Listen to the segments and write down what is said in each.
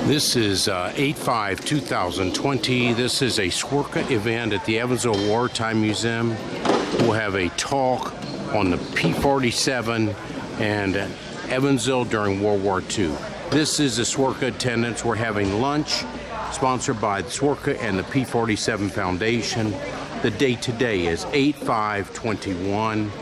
This is 8/5/2020. This is a SWRCA event at the Evansville Wartime Museum. We'll have a talk on the P47 and Evansville during World War II. This is the SWRCA attendance. We're having lunch sponsored by the SWRCA and the P47 Foundation. The date today is 8/5/21.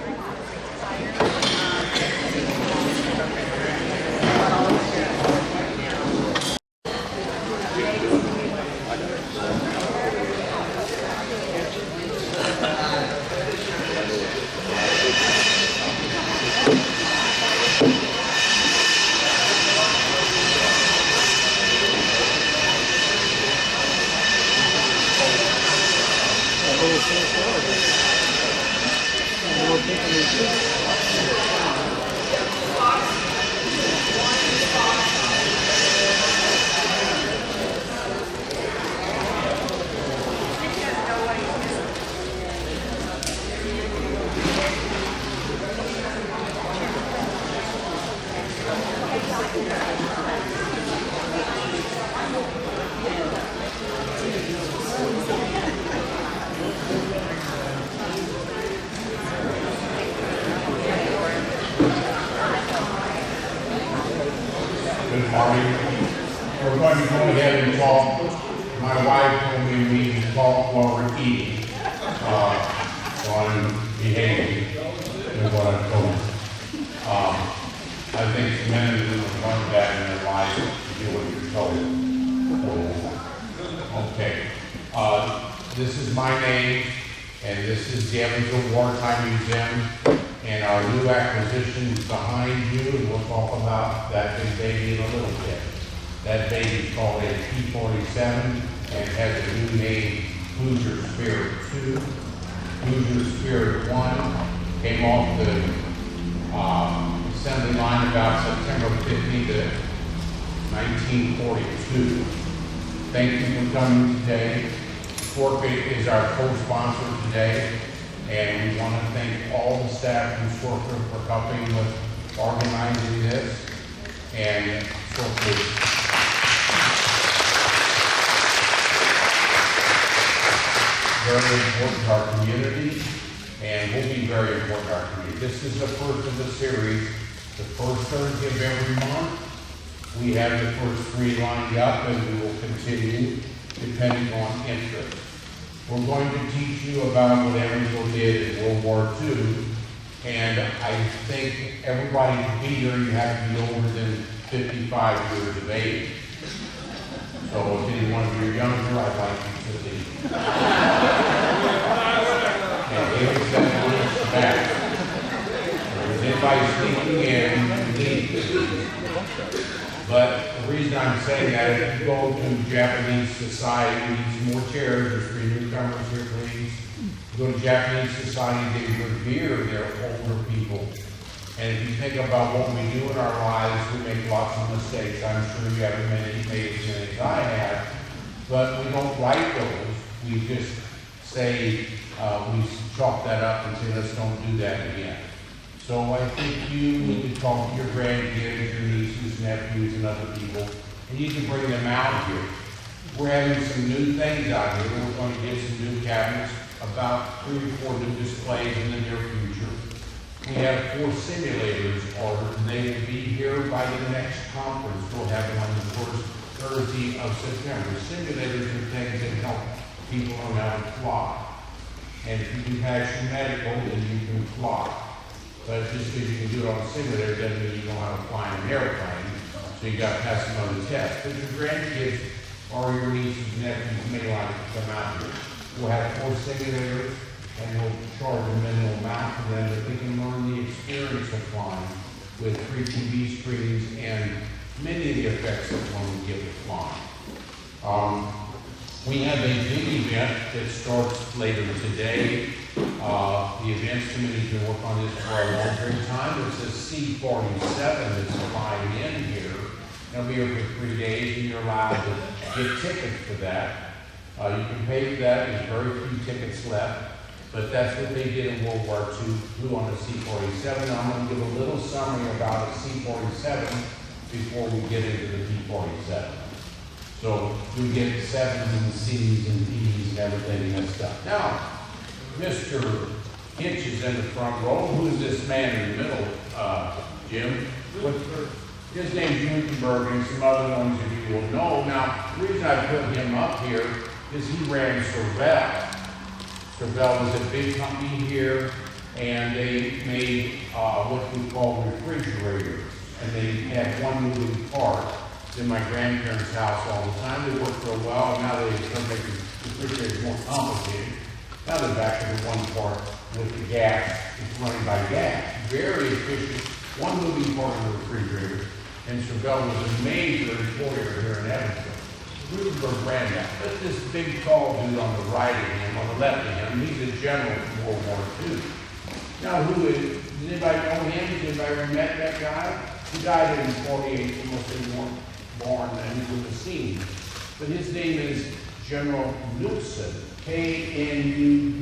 Good morning. We're going to go ahead and talk. My wife told me we need to talk while we're eating. So I'm behaving with what I'm told. I think men and women learn that in their lives to do what you're told. Okay. This is my name, and this is the Evansville Wartime Museum. And our new acquisition is behind you, and we'll talk about that big baby in a little bit. That baby is called a P47 and has a new name, Hoosier Spirit 2. Hoosier Spirit 1 came off the assembly line about September 15th of 1942. Thank you for coming today. SWRCA is our co-sponsor today. And we want to thank all the staff from SWRCA for helping with organizing this. And SWRCA is very important to our community, and will be very important to our community. This is the first of the series. The first Thursday of every month, we have the first 3 lined up, and we will continue depending on interest. We're going to teach you about what Evansville did in World War II, and I think everybody to be here, you have to be older than 55 years of age. So if anyone of you are younger, I'd like you to leave. And give us that words back. If anybody sneaking in, leave. But the reason I'm saying that is if you go to Japanese society, we need some more chairs. There's 3 newcomers here, please. You go to Japanese society, they revere their older people. And if you think about what we do in our lives, we make lots of mistakes. I'm sure you haven't made as many as I have. But we don't write those. We just say, we chalk that up and say, let's don't do that again. So I think you need to talk to your grandkids, your nieces, nephews, and other people, and you can bring them out here. We're having some new things out here. We're going to get some new cabinets, about 3 or 4 new displays in the near future. We have 4 simulators ordered, and they will be here by the next conference. We'll have them on the first Thursday of September. Simulators are things that help people learn how to fly. And if you do passion medical, then you can fly. But just because you can do it on a simulator doesn't mean you know how to fly an airplane. So you got to pass some other tests. But your grandkids or your nieces and nephews may like to come out here. We'll have 4 simulators, and we'll charge a minimal amount for them that they can learn the experience of flying with 3 TV screens and many of the effects that one would get with flying. We have a big event that starts later today. The events committee's been working on this for a long period of time. It's a C47 that's flying in here. They'll be here for 3 days, and you're allowed to get tickets for that. You can pay for that. There's very few tickets left. But that's what they did in World War II, flew on a C47. I'm going to give a little summary about a C47 before we get into the P47. So we get sevens and C's and D's and everything messed up. Now, Mr. Hitch is in the front row. Who's this man in the middle, Jim? His name's Rutenberg, and some other ones that you will know. Now, the reason I put him up here is he ran Sorvell. Sorvell was a big company here, and they made what we call refrigerators. And they had one moving part in my grandparents' house all the time. They worked for a while, and now they start making refrigerators more complicated. Now they're back to the one part with the gas. It's running by gas. Very efficient. One moving part of the refrigerator. And Sorvell was a major employer here in Evansville. Rutenberg ran that. But this big tall dude on the right of him, on the left of him, he's a general from World War II. Now, does anybody know him? Has anybody ever met that guy? He died in 48, almost anyone born, and he was a scene. But his name is General Knudsen, Knudsen.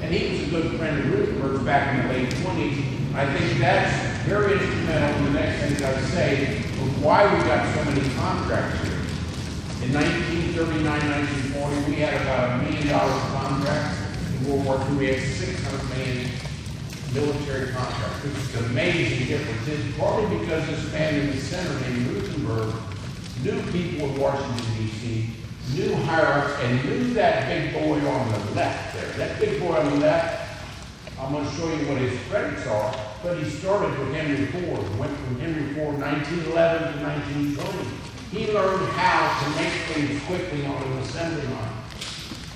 And he was a good friend of Rutenberg's back in the late 20s. I think that's very instrumental in the next things I say of why we got so many contracts here. In 1939, 1940, we had about $1 million contracts. In World War II, we had 600 million military contracts, which is an amazing difference. It's partly because this man in the center named Rutenberg knew people in Washington, D.C., knew higher-ups, and knew that big boy on the left there. That big boy on the left, I'm going to show you what his credits are, but he started with Henry Ford, went from Henry Ford 1911 to 1920. He learned how to make things quickly on an assembly line.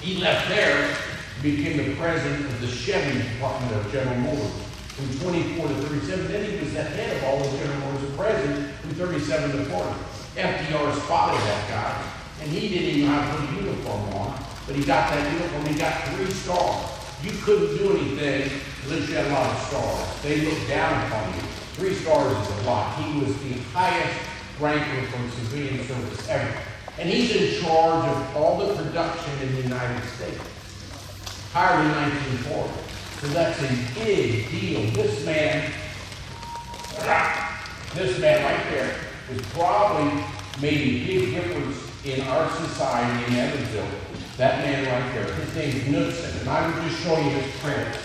He left there, became the president of the Chevy department of General Motors from 24 to 37. Then he was the head of all the General Motors, president from 37 to 40. FDR spotted that guy, and he didn't even know how to put a uniform on, but he got that uniform. He got 3 stars. You couldn't do anything unless you had a lot of stars. They looked down upon you. 3 stars is a lot. He was the highest ranker for civilian service ever. And he's in charge of all the production in the United States. Hired in 1940. So that's a big deal. This man right there has probably made a big difference in our society in Evansville. That man right there, his name's Knudsen, and I will just show you his credits.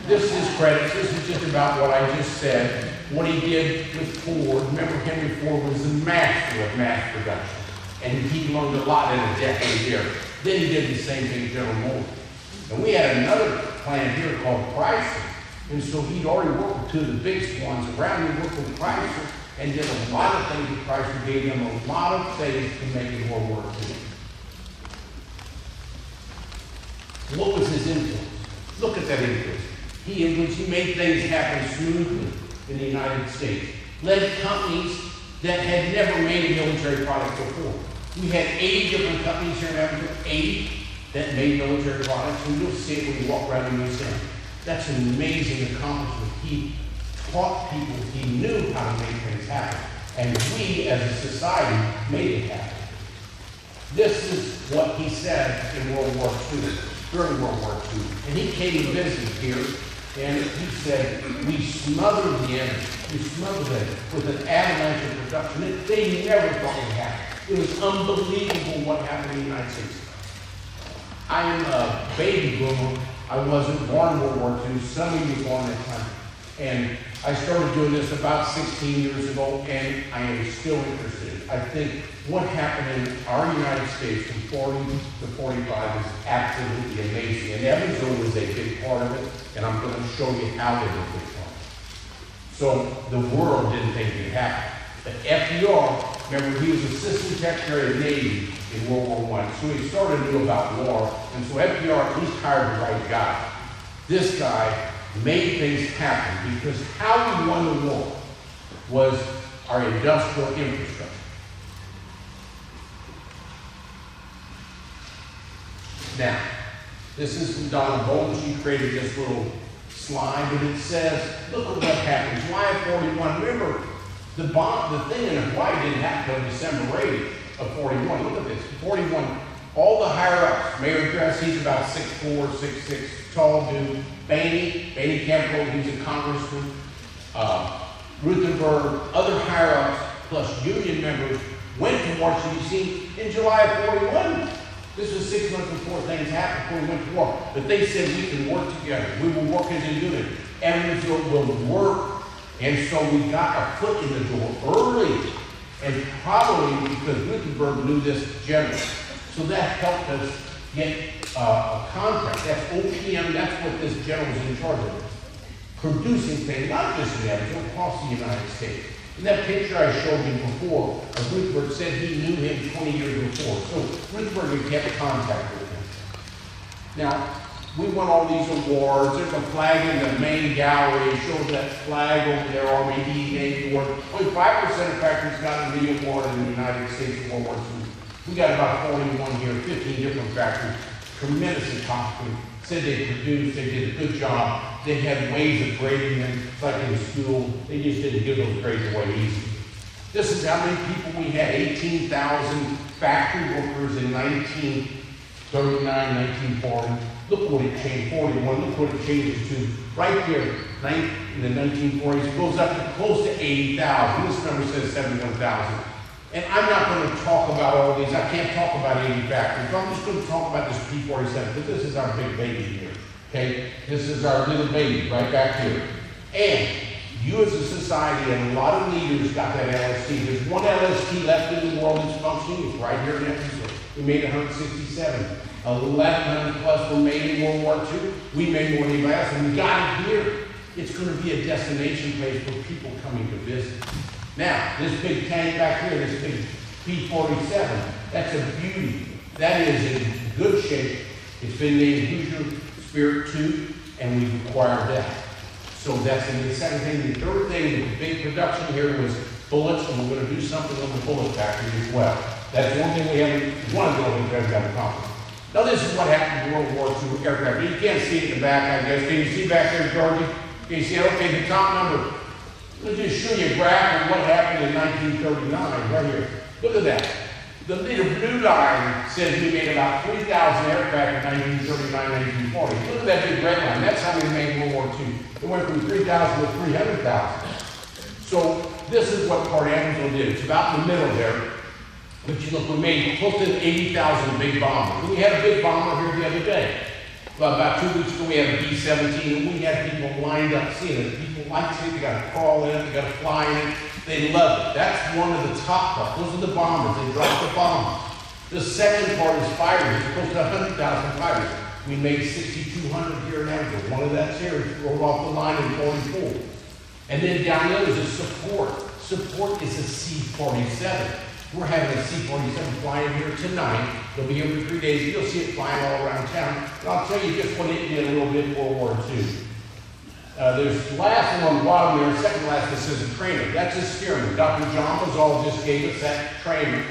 This is his credits. This is just about what I just said. What he did with Ford. Remember, Henry Ford was the master of mass production, and he learned a lot in a decade there. Then he did the same thing at General Motors. And we had another plant here called Chrysler, and so he'd already worked with 2 of the biggest ones around. He worked with Chrysler and did a lot of things with Chrysler, gave them a lot of things to make it World War II. What was his influence? Look at that influence. He made things happen smoothly in the United States. Led companies that had never made a military product before. We had 80 different companies here in Evansville, 80 that made military products, and you'll see it when you walk around the museum. That's an amazing accomplishment. He taught people, he knew how to make things happen. And we, as a society, made it happen. This is what he said in World War II, during World War II. And he came to visit here, and he said, we smothered the enemy. We smothered them with an avalanche of production. They never thought it would happen. It was unbelievable what happened in the United States. I am a baby boomer. I wasn't born in World War II. Some of you were born at that time. And I started doing this about 16 years ago, and I am still interested. I think what happened in our United States from 40 to 45 is absolutely amazing. And Evansville was a big part of it, and I'm going to show you how they were a big part. So the world didn't think it happened. But FDR, remember, he was Assistant Secretary of the Navy in World War I, so he started to know about war, and so FDR at least hired the right guy. This guy made things happen because how we won the war was our industrial infrastructure. Now, this is from Donna Bolton. She created this little slide, and it says, look at what happens. Why 41? Remember, the thing in Hawaii didn't happen until December 8th of 41. Look at this. 41, all the higher-ups. Mayor Dress, he's about 6'4", 6'6", tall dude. Bainey Campbell, he's a congressman. Rutherford, other higher-ups, plus union members, went to Washington, D.C. in July of 41. This was 6 months before things happened, before we went to war. But they said we can work together. We will work as a unit. Evansville will work. And so we got our foot in the door early. And probably because Rutherford knew this general. So that helped us get a contract. That's OPM, that's what this general was in charge of. Producing things, not just in Evansville, across the United States. In that picture I showed you before, Rutherford said he knew him 20 years before. So Rutherford kept contact with him. Now, we won all these awards. There's a flag in the main gallery. It shows that flag over there, Army Navy Award. Only 5% of factories got a Navy Award in the United States in World War II. We got about 41 here, 15 different factories. Tremendous accomplishment. Said they produced, they did a good job. They had ways of grading them. It's like in school, they just didn't give those grades away easy. This is how many people we had, 18,000 factory workers in 1939, 1940. Look what it changed, 41, look what it changes to. Right here, in the 1940s, it goes up to close to 80,000. This number says 71,000. And I'm not going to talk about all these. I can't talk about 80 factories. I'm just going to talk about this P47, because this is our big baby here. Okay? This is our little baby right back here. And you as a society and a lot of leaders got that LST. There's one LST left in the world that's functioning. It's right here in Evansville. We made 167. 1,100 plus were made in World War II. We made more than last, and we got it here. It's going to be a destination place for people coming to visit. Now, this big tank back here, this big P47, that's a beauty. That is in good shape. It's been named Hoosier Spirit 2, and we've acquired that. So that's the second thing. The third thing, the big production here was bullets, and we're going to do something on the bullet factory as well. That's one thing we haven't, one of the things we haven't got accomplished. Now this is what happened in World War II aircraft. You can't see it in the back, I guess. Can you see back there, Georgie? Can you see it? Okay, the top number. Let me just show you a graph of what happened in 1939, right here. Look at that. The little blue line says we made about 3,000 aircraft in 1939, 1940. Look at that big red line. That's how we made World War II. It went from 3,000 to 300,000. So this is what Port Evansville did. It's about in the middle there. But you look, we made close to 80,000 big bombers. We had a big bomber here the other day. Well, about 2 weeks ago, we had a B-17, and we had people lined up seeing it. People like to see it. They got to crawl in it. They got to fly in it. They love it. That's one of the top parts. Those are the bombers. They drop the bombs. The second part is fighters. It's close to 100,000 fighters. We made 6,200 here in Evansville. One of that series rolled off the line in 44. And then down there is a support. Support is a C47. We're having a C47 flying here tonight. They'll be here for 3 days. You'll see it flying all around town. And I'll tell you just what it did a little bit in World War II. There's the last one on the bottom there, second last, that says a trainer. That's a steerman. Dr. John Mazzal just gave us that trainer.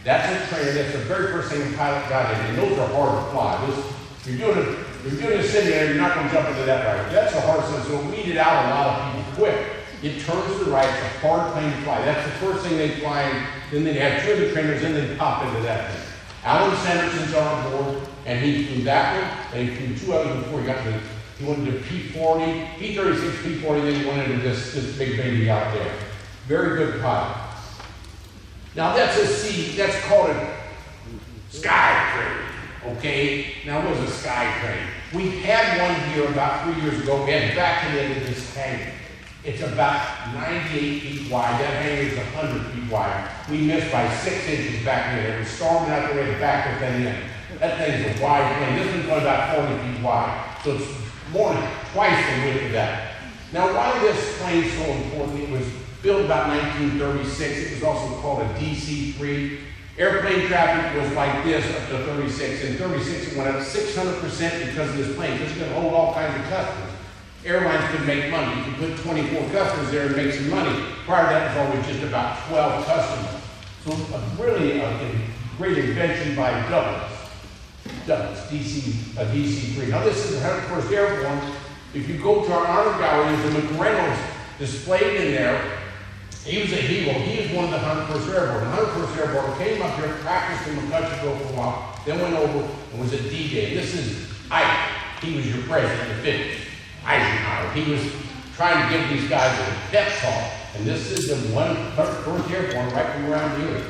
That's a trainer. That's the very first thing a pilot got in. And those are hard to fly. If you're doing a simulator, you're not going to jump into that right. That's a hard one. So it weeded out a lot of people quick. It turns to the right. It's a hard plane to fly. That's the first thing they fly in. Then they have two of the trainers, and they pop into that thing. Alan Sanderson's on board, and he flew that one, and he flew two others before he got to, he went to P40, P36, P40, then he went into this big baby out there. Very good pilot. Now that's a C, that's called a sky crane, okay? Now what is a sky crane? We had one here about 3 years ago. We had vacuumed this hangar. It's about 98 feet wide. That hangar is 100 feet wide. We missed by 6 inches back there. It was storming out the way to back the thing in. That thing's a wide plane. This one's going about 40 feet wide. So it's more than twice the width of that. Now, why this plane is so important? It was built about 1936. It was also called a DC-3. Airplane traffic was like this up to 36. In 36, it went up 600% because of this plane. This is going to hold all kinds of customers. Airlines could make money. You could put 24 customers there and make some money. Prior to that, it was always just about 12 customers. So really a great invention by Douglas, DC-3. Now this is the 101st Airborne. If you go to our honor gallery, there's a McReynolds displayed in there. He was a hero. He was one of the 101st Airborne. The 101st Airborne came up here, practiced in McCutcheon for a while, then went over and was at D-Day. This is Ike. He was your president in the 50s. Eisenhower. He was trying to give these guys a pep talk. And this is the 1st Airborne right from around here.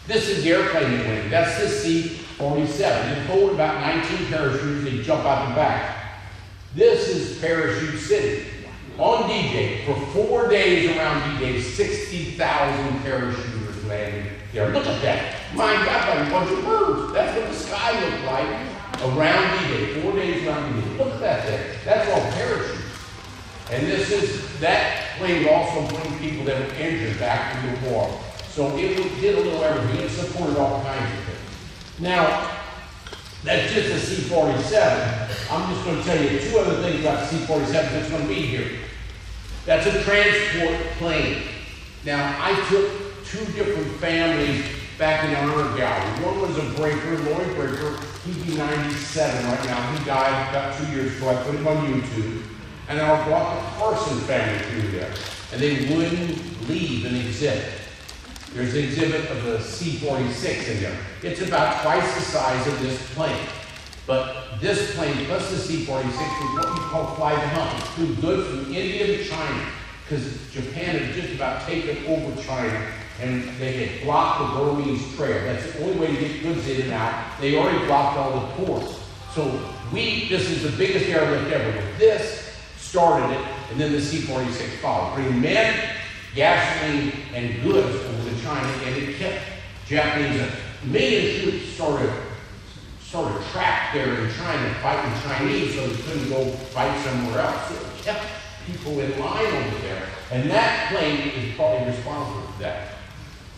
This is the airplane that went. That's the C47. It pulled about 19 parachutes. They jump out the back. This is Parachute City. On D-Day, for 4 days around D-Day, 60,000 parachuters landed there. Look at that. My God, like a bunch of birds. That's what the sky looked like around D-Day, 4 days around D-Day. Look at that there. That's all parachutes. And that plane also bring people that were injured back from the war. So it did a little everything. It supported all kinds of things. Now, that's just a C-47. I'm just going to tell you 2 other things about the C-47 that's going to be here. That's a transport plane. Now, I took 2 different families back in the honor gallery. One was a breaker, Lloyd Breaker. He'd be 97 right now. He died about 2 years ago. I put him on YouTube. And I brought the Carson family through there. And they wouldn't leave an exhibit. There's an exhibit of the C-46 in there. It's about twice the size of this plane. But this plane plus the C-46 is what we call fly the hump. It flew goods from India to China because Japan had just about taken over China and they had blocked the Burmese trail. That's the only way to get goods in and out. They already blocked all the ports. So this is the biggest airlift ever. But this started it, and then the C-46 followed. Bringing men, gasoline, and goods over to China, and it kept Japanese, a million troops sort of trapped there in China, fighting Chinese, so they couldn't go fight somewhere else. So it kept people in line over there, and that plane is probably responsible for that.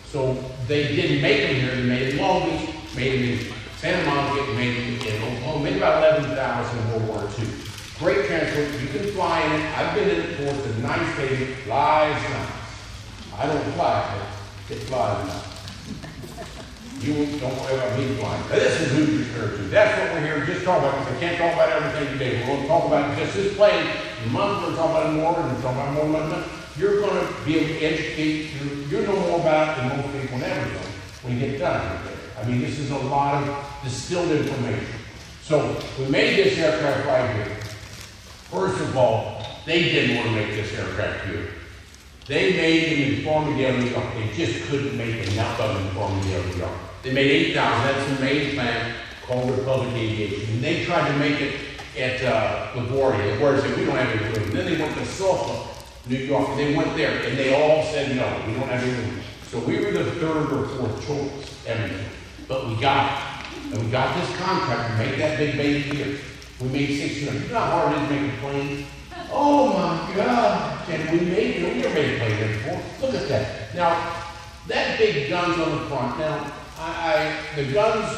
So they didn't make them here, they made it in Long Beach, made them in Santa Monica, made them in Oklahoma, made about 11,000 in World War II. Great transport, you can fly in it. I've been in it before, it's a nice baby, flies nice. I don't fly, but it flies nice. You don't worry about me flying. Now, this is who you're here to. That's what we're here to just talk about, because I can't talk about everything today. We're going to talk about just this plane. The month we're talking about more, and we're talking about more money. You're going to be able to educate, you know more about it than most people ever know when you get done with it. I mean, this is a lot of distilled information. So, we made this aircraft right here. First of all, they didn't want to make this aircraft here. They made them in Farmingdale, New York. They just couldn't make enough of them in Farmingdale, New York. They made 8,000. That's the main plant called Republic Aviation. And they tried to make it at LaGuardia. LaGuardia said, we don't have any room. Then they went to Suffolk, New York. And they went there, and they all said, no, we don't have any room. So we were the 3rd or 4th choice, everything. But we got it. And we got this contract to make that big baby here. We made 600. You know how hard it is to make a plane? Oh my God. And we made it. We never made a plane there before. Look at that. Now, that big gun's on the front. Now, the guns,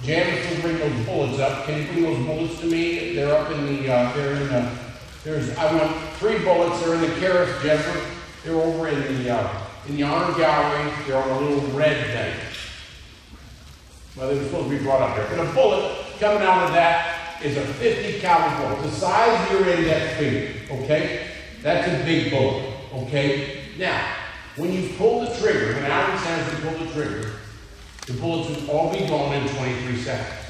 Janice will bring those bullets up. Can you bring those bullets to me? They're up in the, I want 3 bullets. They're in the Karis Jennifer. They're over in the honor gallery. They're on a little red thing. Well, they were supposed to be brought up there. But a bullet coming out of that is a 50 caliber bullet. The size of your index finger, okay? That's a big bullet, okay? Now, when you pull the trigger, when Alan Sanders pull the trigger, the bullets will all be gone in 23 seconds.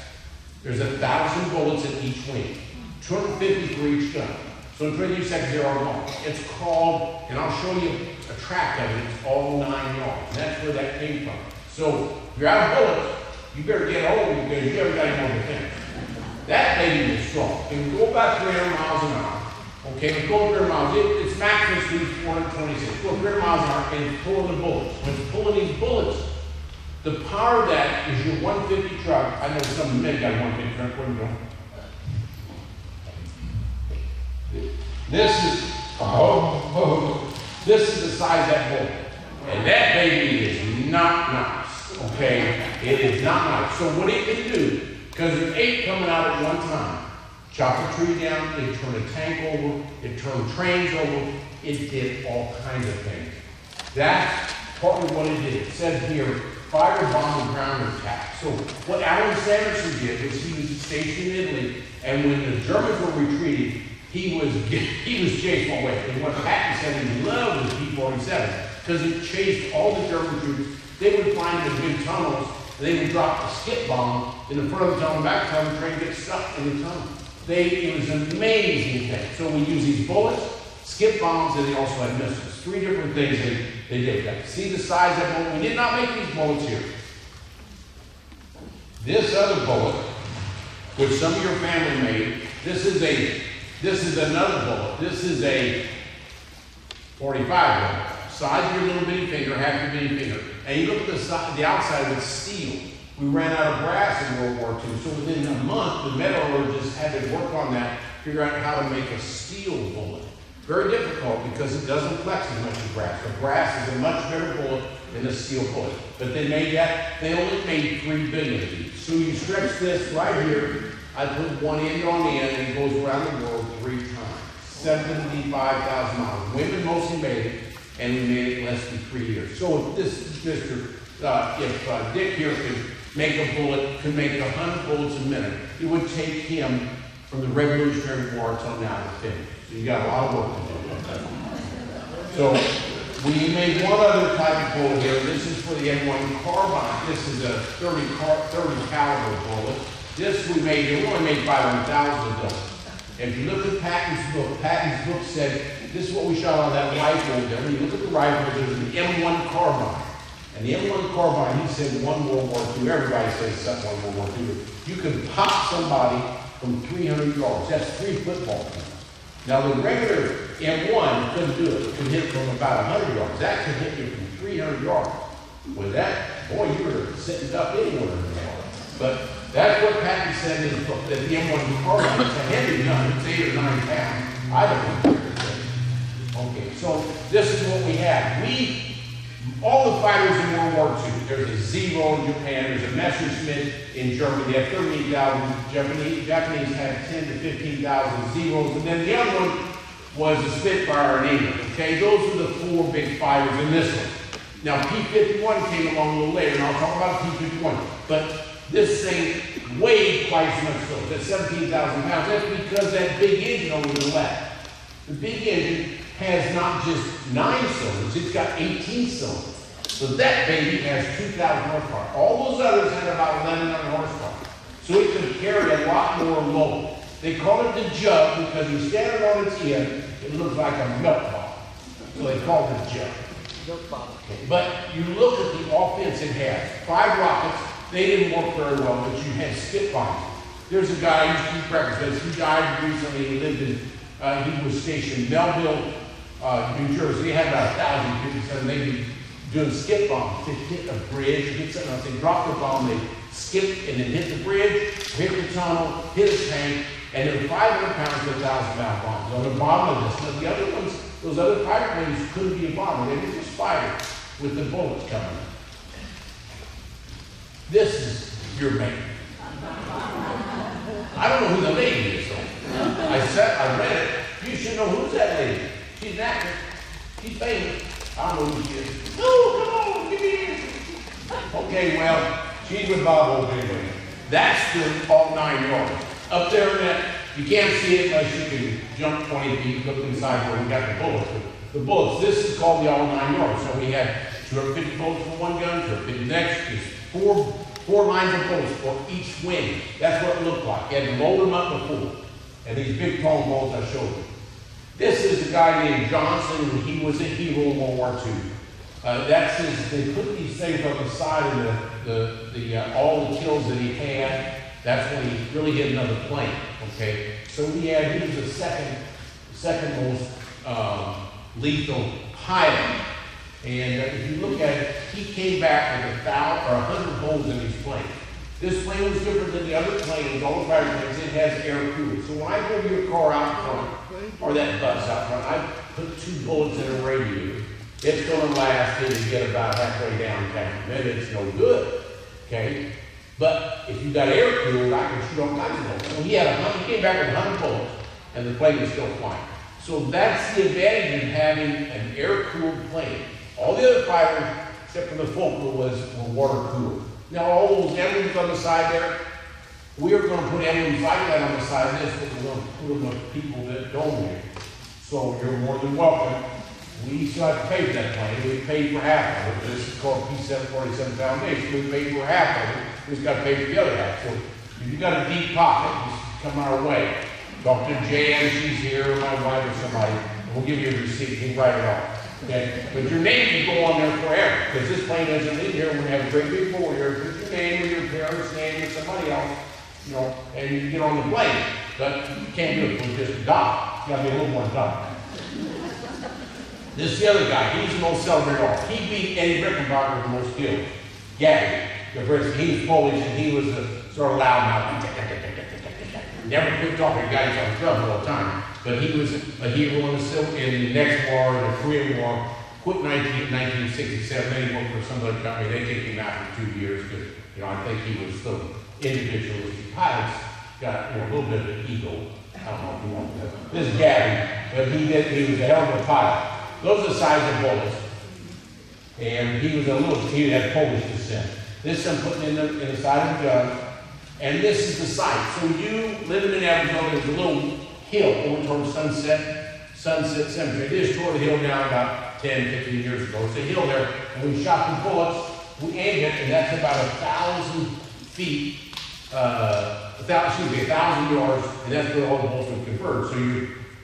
There's 1,000 bullets in each wing, 250 for each gun. So in 23 seconds, they're all gone. It's called, and I'll show you a track of it, it's all 9 yards. And that's where that came from. So if you're out of bullets, you better get over because you haven't got any more defense. That baby is strong. It can go about 300 miles an hour. Okay, it goes 300 miles. Its maximum speed is 426. Go 300 miles an hour and it's pulling the bullets. When it's pulling these bullets, the power of that is your 150 truck. I know some men got a 150 truck. What are you doing? This is the size of that bullet. And that baby is not nice. Okay, it is not nice. So what it can do, because there's 8 coming out at one time, chop a tree down, it turned a tank over, it turned trains over, it did all kinds of things. That's partly what it did. It said here, fire, bomb, and ground attack. So what Alan Sanderson did was he was stationed in Italy, and when the Germans were retreating, he was chased away. And what Patton said he loved was P-47 because it chased all the German troops. They would find the big tunnels, and they would drop a skip bomb in the front of the tunnel, back tunnel, the train gets stuck in the tunnel. It was an amazing thing. So we use these bullets, skip bombs, and they also had missiles. 3 different things they did. See the size of that bullet? We did not make these bullets here. This other bullet, which some of your family made, this is another bullet. This is a 45 bullet. Size of your little bitty finger, half your bitty finger. And you look at the outside, it's steel. We ran out of brass in World War II, so within a month, the metallurgists had to work on that, figure out how to make a steel bullet. Very difficult because it doesn't flex as much as brass. The brass is a much better bullet than a steel bullet. But they made that, they only made 3 billion of these. So you stretch this right here, I put one end on the end, and it goes around the world 3 times. 75,000 miles. Women mostly made it, and we made it in less than 3 years. So if Dick here could make a bullet, could make 100 bullets a minute, it would take him from the Revolutionary War until now to finish. So you got a lot of work to do. So we made one other type of bullet here. This is for the M1 carbine. This is a 30 caliber bullet. This we only made 500,000 of those. If you look at Patton's book said, this is what we shot on that rifle. Then when you look at the rifle, there's an M1 carbine. And the M1 carbine, he said, won World War II. Everybody says something won World War II. You can pop somebody from 300 yards. That's 3 football teams. Now the regular M1 couldn't do it. It could hit from about 100 yards. That could hit you from 300 yards. With that, boy, you were sitting up anywhere in the water. But that's what Patton said in his book, that the M1 carbine is a heavy gun. It's 8 or 9 pounds. I don't know. Okay, so this is what we had. All the fighters in World War II, there's a Zero in Japan, there's a Messerschmitt in Germany, they had 38,000, Japanese had 10 to 15,000 Zeros, and then the other one was a Spitfire in England, okay? Those are the 4 big fighters in this one. Now, P-51 came along a little later, and I'll talk about P-51, but this thing weighed twice as much so, that's 17,000 pounds. That's because that big engine over the left. The big engine has not just 9 cylinders, it's got 18 cylinders. So that baby has 2,000 horsepower. All those others had about 1,100 horsepower. So it could carry a lot more load. They call it the jug because you stand it on its end, it looks like a milk bottle. So they call it the jug. Milk bottle. But you look at the offense it has. 5 rockets, they didn't work very well, but you had skip bombs. There's a guy, I used to keep records, but he died recently, he lived in, he was stationed in Melville, New Jersey. They had about 1,057. They'd be doing skip bombs. They'd hit a bridge, hit something else. They dropped the bomb, they skip and then hit the bridge, hit the tunnel, hit a tank, and it was 500 pounds to 1,000-pound bombs on the bottom of this. But the other ones, those other fighter planes couldn't be a bomber. They were just fighters with the bullets coming. This is your mate. I don't know who the lady is, though. I read it. You should know who's that lady. She's an actress. She's famous. I don't know who she is. No, come on, give me here. Okay, well, she's with Bob Hope anyway. That's the all 9 yards. Up there in that, you can't see it unless you can jump 20 feet, look inside where we got the bullets. The bullets, this is called the all 9 yards. So we had 250 bullets for one gun, 250 next. There's four lines of bullets for each wing. That's what it looked like. You had to load them up before. And these big tall bolts I showed you. This is a guy named Johnson, and he was a hero in World War II. They put these things on the side of all the kills that he had. That's when he really hit another plane, okay? So he was the second most lethal pilot. And if you look at it, he came back with 100 holes in his plane. This plane was different than the other planes, all the fighter planes. It has air cooling. So when I drove your car out front, or that bus out front, I put 2 bullets in a radiator. It's going to last till you get about halfway downtown. Then it's no good, okay? But if you got air cooled, I can shoot all kinds of bullets. So he came back with 100 bullets, and the plane was still flying. So that's the advantage of having an air-cooled plane. All the other fighters, except for the Fokker, were water-cooled. Now all those emblems on the side there, we're going to put emblems like that on the side of this, but we're going to put them with people that donate. So you're more than welcome. We still have to pay for that plane. We paid for half of it. This is called C47 Foundation. We paid for half of it. We just got to pay for the other half. So if you've got a deep pocket, just come our way. Talk to Jan, she's here, or my wife or somebody, and we'll give you a receipt, you can write it off. Okay? But your name can go on there forever, because this plane doesn't leave here. We're gonna have a great big folder, put your name or your parents' name or somebody else, you know, and you can get on the plane. But you can't do it with just a dock. You gotta be a little more dock. This is the other guy, he's the most celebrated off. He beat Eddie Rickenbacker the most skilled. Gabby, the first, he was Polish and he was a sort of loud mouth. Never quit talking, guys on drums all the time. But he was a hero in the next war, the Korean War. Quit 1967, then he worked for some other company. They kicked him out for 2 years because, you know, I think he was so individualistic. Pilots got, you know, a little bit of an ego. I don't know if you want that. This is Gabby, but he was a hell of a pilot. Those are the size of bullets. And he had Polish descent. This I'm putting in the side of the gun. And this is the site. So you living in Evansville, there's a little hill over toward Sunset Cemetery. They just tore the hill down about 10, 15 years ago. It's a hill there, and we shot the bullets, we aimed it, and that's about 1,000 feet, 1,000 yards, and that's where all the bullets were converted. So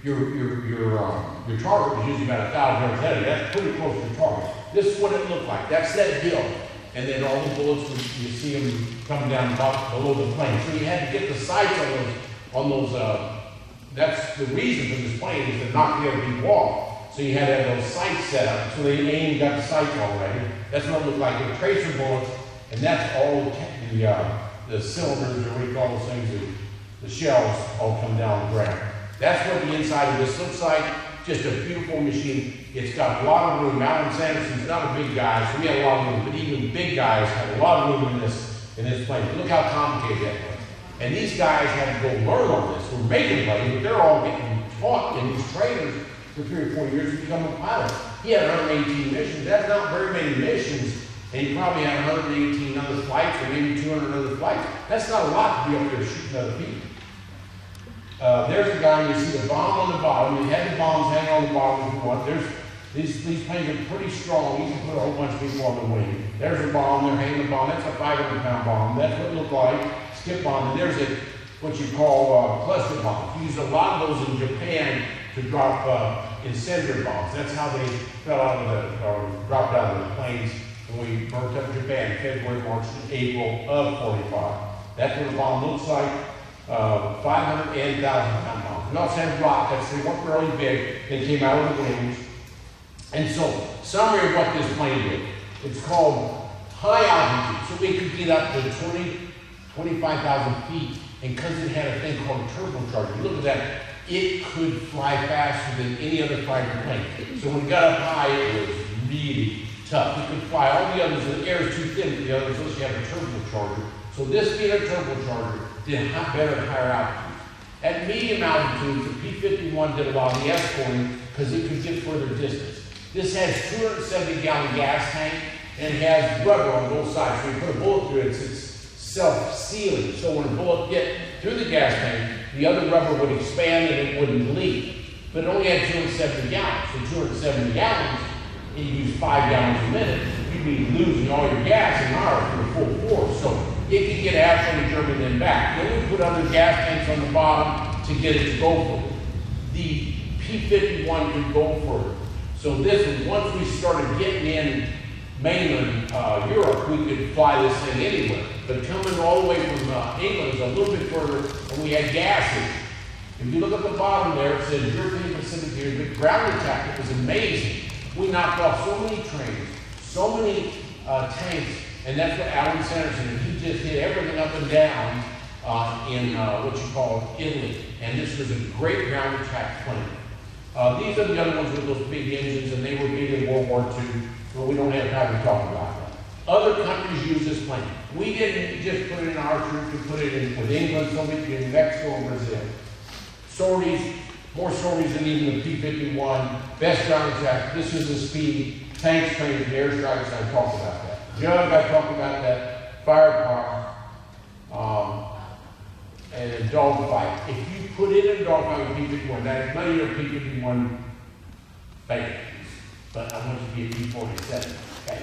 your target was usually about 1,000 yards ahead of you. That's pretty close to your target. This is what it looked like. That's that hill. And then all the bullets, you see them coming down below the plane. So you had to get the sights on those. That's the reason for this plane is to knock the other people off. So you had to have those sights set up. So they aimed, got the sights already. That's what it looked like. The tracer bullets, and that's all the cylinders, or what do you call those things? The shells all come down the ground. That's what the inside of this looks like. Just a beautiful machine. It's got a lot of room. Alan Sanderson's not a big guy, so we had a lot of room, but even big guys had a lot of room in this plane. Look how complicated that was. And these guys had to go learn on this. We're making planes, but they're all getting taught in these trainers for 3 or 4 years to become a pilot. He had 118 missions. That's not very many missions. And he probably had 118 other flights, or maybe 200 other flights. That's not a lot to be up there shooting other people. There's a guy, you see the bomb on the bottom. You had the bombs hanging on the bottom if you want. These planes are pretty strong. You can put a whole bunch of people on the wing. There's a bomb, they're hanging the bomb. That's a 500-pound bomb. That's what it looked like. Skip bomb. And there's what you call cluster bombs. You use a lot of those in Japan to drop incendiary bombs. That's how they fell out of or dropped out of the planes when we burnt up Japan, February, March, and April of 45. That's what a bomb looks like. 500 and 1,000-pound bombs. We also had rockets. They weren't really big. They came out of the wings. And so, summary of what this plane did. It's called high altitude. So we could get up to 25,000 feet. And because it had a thing called a turbocharger, look at that. It could fly faster than any other fighter plane. So when it got up high, it was really tough. It could fly all the others. The air is too thin for the others, unless you have a turbocharger. So this being a turbocharger did better at higher altitudes. At medium altitudes, the P-51 did a lot of the escorting because it could get further distance. This has 270-gallon gas tank, and it has rubber on both sides. So you put a bullet through it, it's self-sealing. So when a bullet get through the gas tank, the other rubber would expand and it wouldn't leak. But it only had 270 gallons. So 270 gallons, and you use 5 gallons a minute, you'd be losing all your gas in an hour for full force. So it could get halfway to Germany and then back. Then we put other gas tanks on the bottom to get it to go further. The P-51 could go further. So this was, once we started getting in mainland Europe, we could fly this thing anywhere. But coming all the way from England is a little bit further, and we had gases. If you look at the bottom there, it says European Pacific here. The ground attack, it was amazing. We knocked off so many trains, so many tanks, and that's what Alan Sanderson, he just hit everything up and down in what you call Italy. And this was a great ground attack plane. These are the other ones with those big engines, and they were big in World War II, but we don't have time to talk about that. Other countries use this plane. We didn't just put it in our troops, we put it in with England, Soviet Union, Mexico, and Brazil. Sorties, more sorties than even the P-51, best ground attack. This is the speed, tanks, trains, and airstrikes. I talked about that. Jug, I talked about that. Firepower. And a dogfight. If you put it in a dogfight with P-51, that is none of your P-51 fake. But I want you to be a P-47 fake.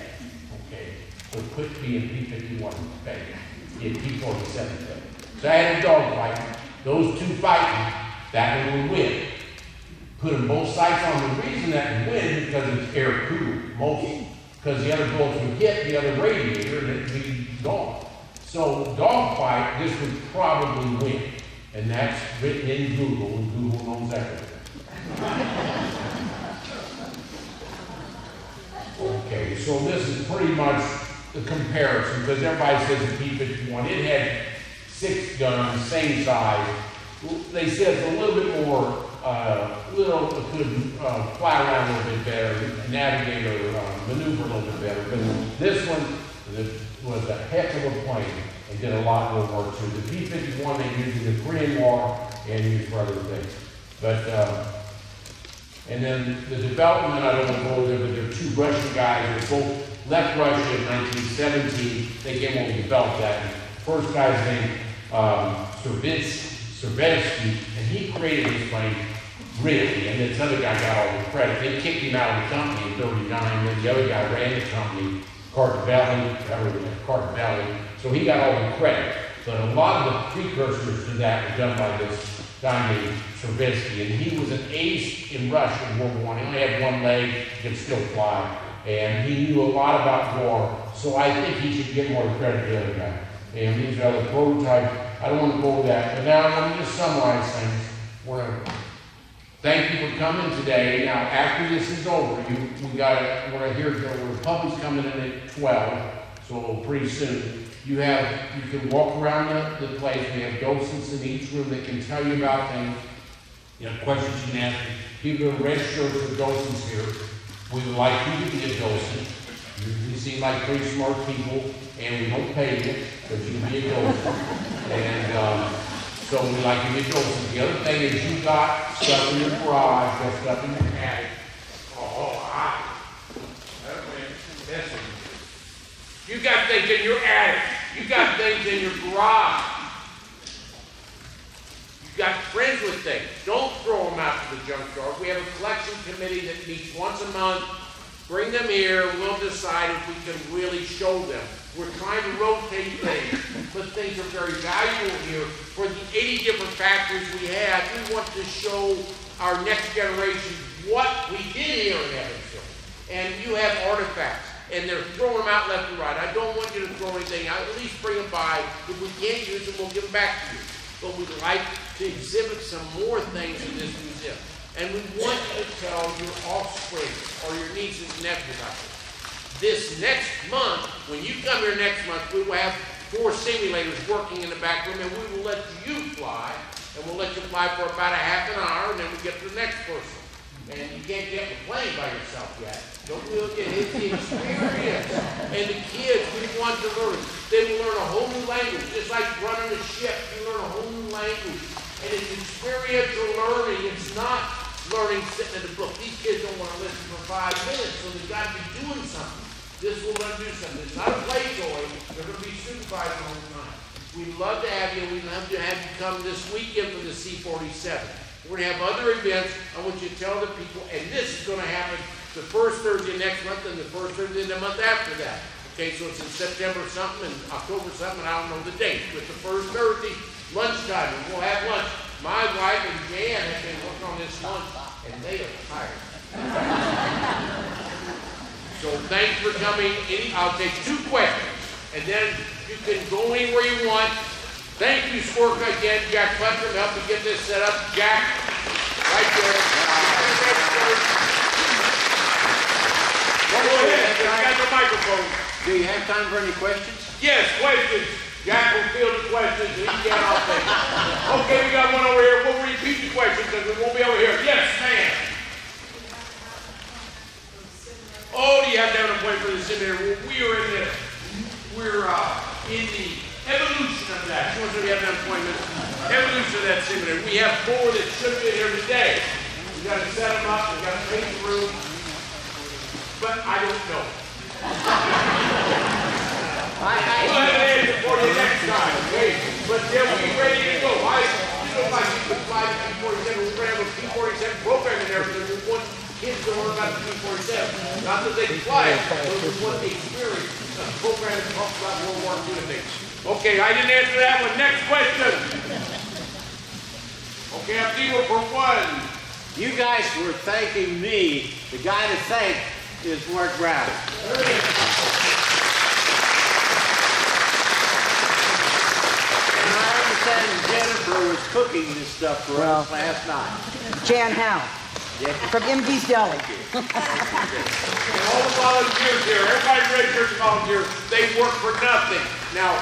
Okay? So quit being P-51 fake. Be a P-47 fake. So I had a dogfight. Those two fighting. that one will win. Put them both sights on. The reason that would win because it's air cooled, mostly. Because the other bullets would hit the other radiator and it'd be gone. So dogfight, this would probably win. And that's written in Google, and Google knows everything. Okay, so this is pretty much the comparison, because everybody says the P51, it had 6 guns, same size. They said it's a little bit more, could fly around a little bit better, navigate or maneuver a little bit better. But this one was a heck of a plane and did a lot in World War II. The P-51 they used in the Korean War and used for other things. But, and then the development, I don't want to go over there, but there are 2 Russian guys that both left Russia in 1917. They came over and developed that. And the first guy's named Servitsky, and he created this plane, really, and this other guy got all the credit. They kicked him out of the company in 1939, then the other guy ran the company, Carter-Belli, so he got all the credit. But a lot of the precursors to that were done by this guy named Servitsky, and he was an ace in Russia in World War I. He only had 1 leg, he could still fly, and he knew a lot about war, so I think he should get more credit than the other guy. And these are the prototypes. I don't want to go over that, but now let me just summarize things. Thank you for coming today. Now, after this is over, the public's coming in at 12, so pretty soon. You can walk around the place. We have docents in each room that can tell you about things. You have questions you can ask. People in red shirts are docents here. We would like you to be a docent. You seem like pretty smart people, and we don't pay you, but you can be a docent. And so we like you to be a docent. The other thing is you got stuff in your garage, got stuff in your attic. You got things in your attic. You got things in your garage. You got friends with things. Don't throw them out to the junkyard. We have a collection committee that meets once a month. Bring them here. We'll decide if we can really show them. We're trying to rotate things, but things are very valuable here. For the 80 different factories we have, we want to show our next generation what we did here in Evansville. And you have artifacts. And they're throwing them out left and right. I don't want you to throw anything out. At least bring them by. If we can't use them, we'll give them back to you. But we'd like to exhibit some more things in this museum. And we want you to tell your offspring or your nieces and nephews about this. This next month, when you come here next month, we will have 4 simulators working in the back room, and we will let you fly. And we'll let you fly for about a half an hour, and then we get to the next person. And you can't get the plane by yourself yet. Don't look at it, the experience. And the kids, we want to learn. They will learn a whole new language. Just like running a ship, you learn a whole new language. And it's experiential learning. It's not learning sitting in the book. These kids don't want to listen for 5 minutes, so they've got to be doing something. This will let them do something. It's not a play toy. They're going to be supervised the whole time. We'd love to have you. We'd love to have you come this weekend for the C47. We're going to have other events. I want you to tell the people, and this is going to happen the first Thursday next month and the first Thursday the month after that. Okay, so it's in September something and October something, I don't know the date. But the first Thursday, lunchtime, and we'll have lunch. My wife and Jan have been working on this lunch, and they are tired. So thanks for coming. I'll take 2 questions, and then you can go anywhere you want. Thank you, Squirka, again. Jack Putnam helped me get this set up. Jack, right there. Go ahead. I got the microphone. Do you have time for any questions? Yes, questions. Jack will field the questions, and he can all things. Okay, we got one over here. We'll repeat the questions because we won't be over here. Yes, ma'am. Oh, do you have to have an appointment for the simulator? Well, we're in the evolution of that. She wants to have an appointment. Evolution of that simulator. We have 4 that should have been here today. We got to set them up. We got to paint the room. But I don't know. We'll have an answer for you next time, okay? But they'll be ready to go. You know, like you could fly the P47. We're going to have a P47 program in there because we want kids to learn about the P47. Not that they can fly it, but we want the experience. A program that talks about World War II and things. Okay, I didn't answer that one. Next question. Camp Dealer for one. You guys were thanking me. The guy to thank is Mark Brown. And I understand Jennifer was cooking this stuff for us last night. Jan Howe from MD's Deli. And all the volunteers here, everybody registered as volunteers, they work for nothing. Now,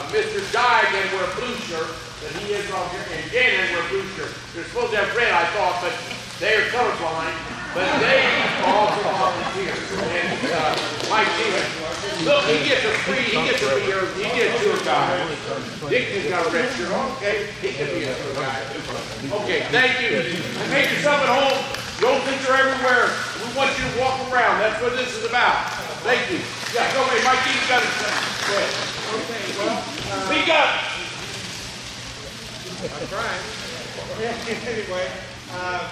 Mr. Dye can wear a blue shirt, but he is volunteer, and Jan has wear a blue shirt. They're supposed to have red, I thought, but they are colorblind, but they are also volunteers. And Mike Stevens, look, he gets a tour guide. Dick has got a red shirt on, okay? He can be a tour guide. Okay, thank you. And make yourself at home. Don't think you're everywhere. We want you to walk around. That's what this is about. Thank you. Yeah, go ahead. Mike Stevens got his thing. Go ahead. Okay, well, Speak up. I'm trying. Anyway, I'd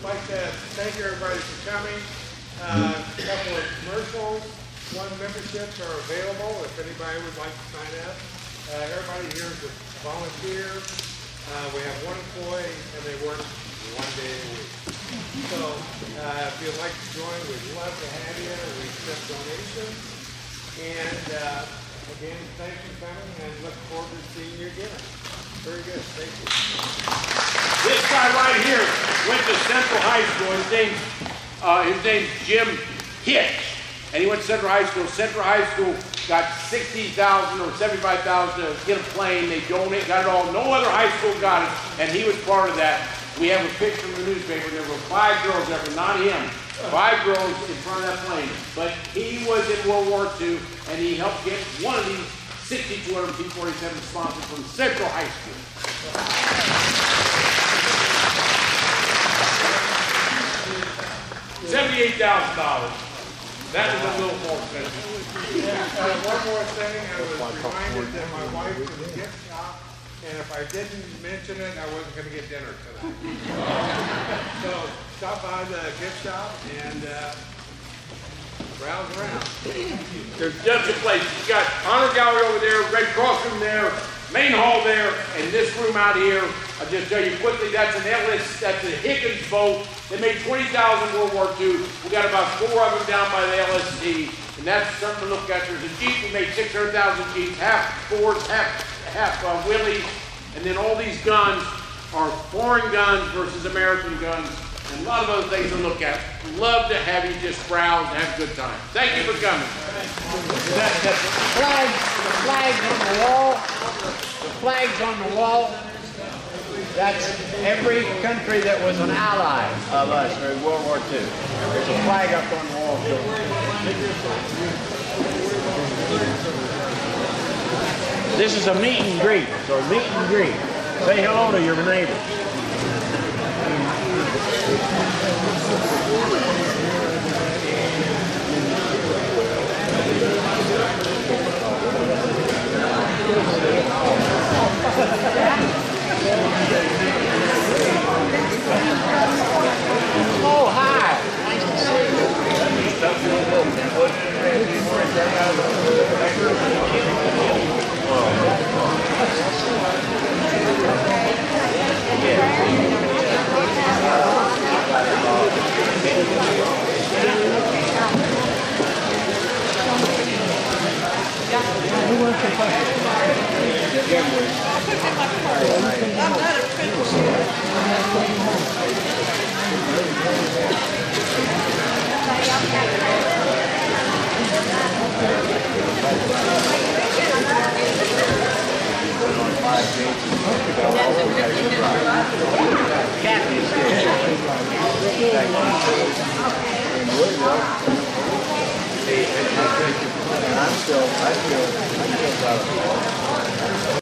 like to thank everybody for coming. A couple of commercials. One, memberships are available if anybody would like to sign up. Everybody here is a volunteer. We have one employee and they work 1 day a week. So if you'd like to join, we'd love to have you. We accept donations. And again, thanks for coming and look forward to seeing you again. Very good. Thank you. This guy right here went to Central High School. His name's Jim Hitch. And he went to Central High School. Central High School got $60,000 or $75,000 to get a plane. They donated, got it all. No other high school got it, and he was part of that. We have a picture in the newspaper. There were 5 girls there, but not him. 5 girls in front of that plane. But he was in World War II, and he helped get one of these 6,200 P-47 sponsored from Central High School. $78,000. That was a little more expensive. One more thing, I was reminded that my wife was a gift shop, and if I didn't mention it, I wasn't going to get dinner tonight. So stop by the gift shop and browse around. There's just a place. You got Honor Gallery over there, Red Cross room there, main hall there, and this room out here. I'll just tell you quickly, that's an Ellis, that's a Higgins boat. They made 20,000 World War II. We got about 4 of them down by the LSD, and that's something to look at. There's a Jeep, we made 600,000 Jeeps, half Fords, half Willys, and then all these guns are foreign guns versus American guns, and a lot of other things to look at. Love to have you just browse and have a good time. Thank you for coming. Flags on the wall. The flags on the wall. That's every country that was an ally of us during World War II. There's a flag up on the wall. This is a meet and greet. So meet and greet. Say hello to your neighbors. Oh, hi. Nice to see I'm still proud of it.